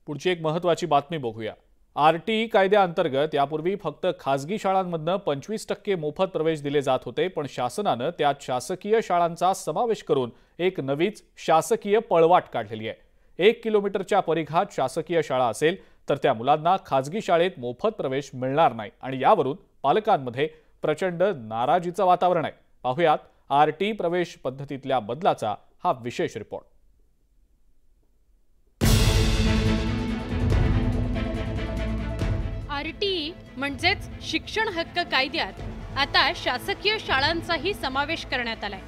पुढची एक महत्त्वाची बातमी बघूया। आरटीई कायद्याअंतर्गत यापूर्वी फक्त खासगी शाळांमधनं 25% मोफत प्रवेश दिले जात होते, पण शासनानं त्यात शासकीय शाळांचा समावेश करून एक नवीच शासकीय पळवाट काढलेली आहे। 1 किलोमीटरच्या परिघात शासकीय शाळा असेल तर त्या मुलांना खासगी शाळेत मोफत प्रवेश मिळणार नाही आणि यावरून पालकांमध्ये प्रचंड नाराजीचं वातावरण आहे। पाहुयात आरटीई प्रवेश पद्धतीतल्या बदलाचा हा विशेष रिपोर्ट। आरटीई म्हणजेच शिक्षण हक्क कायद्यात आता शासकीय शाळांचाही समावेश करण्यात आलाय।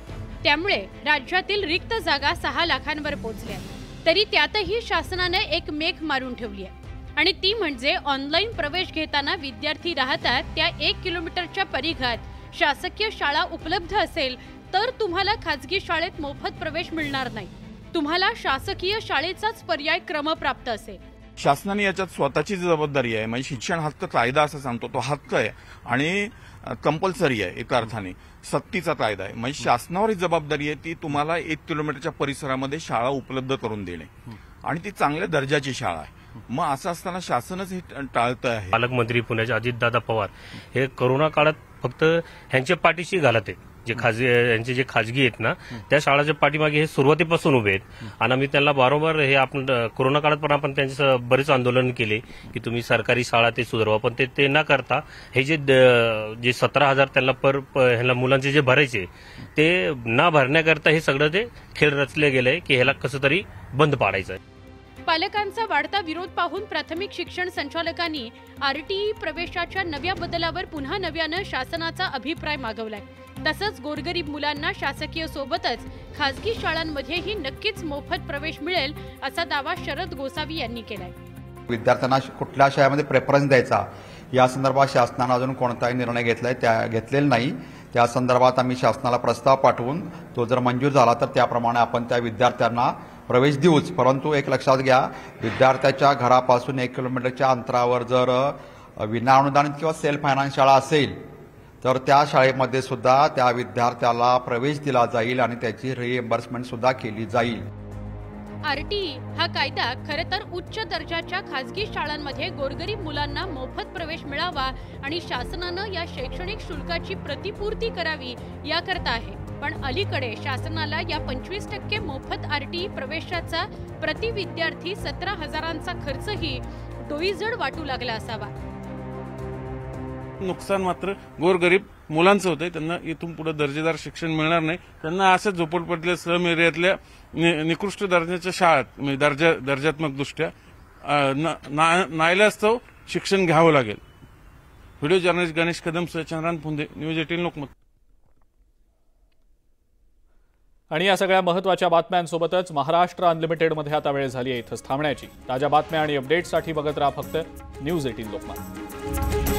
त्यामुळे राज्यातील रिक्त जागा 6 लाखांवर पोहोचल्या। तरी त्यातही शासनाने एक मेख मारून ठेवली आहे आणि ती म्हणजे ऑनलाईन प्रवेश घेताना विद्यार्थी राहतात त्या 1 किलोमीटरच्या परिघात शासकीय शाळा उपलब्ध असेल तर तुम्हाला खासगी शाळेत मोफत प्रवेश मिळणार नाही। तुम्हाला शासकीय शाळेचाच पर्याय क्रमप्राप्त असेल। शासनाने याच्यात स्वतःची जबाबदारी आहे। म्हणजे शिक्षण हक्क कायदा असं सांगतो, तो हक्क आहे आणि कंपल्सरी आहे, एका अर्थाने सक्तीचा कायदा आहे। म्हणजे शासनावर ही जबाबदारी आहे ती तुम्हाला 1 किलोमीटरच्या परिसरामध्ये शाळा उपलब्ध करून देणे आणि ती चांगल्या दर्जाची शाळा आहे। मग असं असताना शासनच हे टाळतं आहे। पालकमंत्री पुण्याचे अजितदादा पवार हे कोरोना काळात फक्त ह्यांच्या पाठीशी घालत आहेत। यांचे जे खाजगी आहेत ना त्या शाळाच्या पाठीमागे हे सुरुवातीपासून उभे आहेत आणि आम्ही त्यांना वारंवार हे आपण कोरोना काळात पण आपण त्यांचे बरेच आंदोलन केले की तुम्ही सरकारी शाळा ते सुधारवा, पण ते न करता हे जे 17,000 त्यांना ह्याला मुलांचे जे भरायचे ते न भरण्याकरता हे सगळं ते खेळ रचले गेले की ह्याला कसं तरी बंद पाडायचं आहे। पालकांचा वाढता विरोध पाहून प्राथमिक शिक्षण संचालकांनी आरटीई प्रवेशाच्या नव्या बदलावर पुन्हा नव्यानं शासनाचा अभिप्राय मागवलाय। तसंच गोरगरीब मुलांना शासकीय सोबतच खासगी शाळांमध्येही नक्कीच मोफत प्रवेश मिळेल असा दावा शरद गोसावी यांनी केलाय। विद्यार्थ्यांना कुठल्या शाळेमध्ये प्रेफरन्स द्यायचा या संदर्भात शासनाने अजून कोणताही निर्णय घेतलेला नाही। त्या संदर्भात आम्ही शासनाला प्रस्ताव पाठवून तो जर मंजूर झाला तर त्याप्रमाणे आपण त्या विद्यार्थ्यांना प्रवेश देऊच। परंतु एक लक्षात घ्या, विद्यार्थ्याच्या घरापासून 1 किलोमीटरच्या अंतरावर जर विनाअनुदानित किंवा सेल्फ फायनान्स शाळा असेल तर त्या शाळेमध्ये सुद्धा त्या विद्यार्थ्याला प्रवेश दिला जाईल आणि त्याची रिएम्बर्समेंट सुद्धा केली जाईल। आरटीई हा कायदा खरं तर उच्च दर्जाच्या खासगी शाळांमध्ये गोरगरीब मुलांना मोफत प्रवेश मिळावा आणि शासनानं या शैक्षणिक शुल्काची प्रतिपूर्ती करावी याकरता आहे। पण अलीकडे शासनाला या 25% मोफत आरटीई प्रवेशाचा प्रति विद्यार्थी 17,000चा खर्चही डोईजड वाटू लागला असावा। नुकसान मात्र गोरगरीब मुलांचं होतंय। त्यांना इथून पुढे दर्जेदार शिक्षण मिळणार नाही। त्यांना असं झोपडपट्टीतल्या स्लम एरियातल्या निकृष्ट दर्जाच्या शाळेत म्हणजे दर्जात्मक दृष्ट्या नाईलाजास्तव शिक्षण घ्यावं लागेल। व्हिडिओ जर्नलिस्ट गणेश कदम सह चंद्रान फुंदे, न्यूज 18 लोकमत। आणि या सगळ्या महत्त्वाच्या बातम्यांसोबतच महाराष्ट्र अनलिमिटेडमध्ये आता वेळ झाली आहे इथंच थांबण्याची। ताज्या बातम्या आणि अपडेट्ससाठी बघत राहा फक्त न्यूज 18 लोकमत।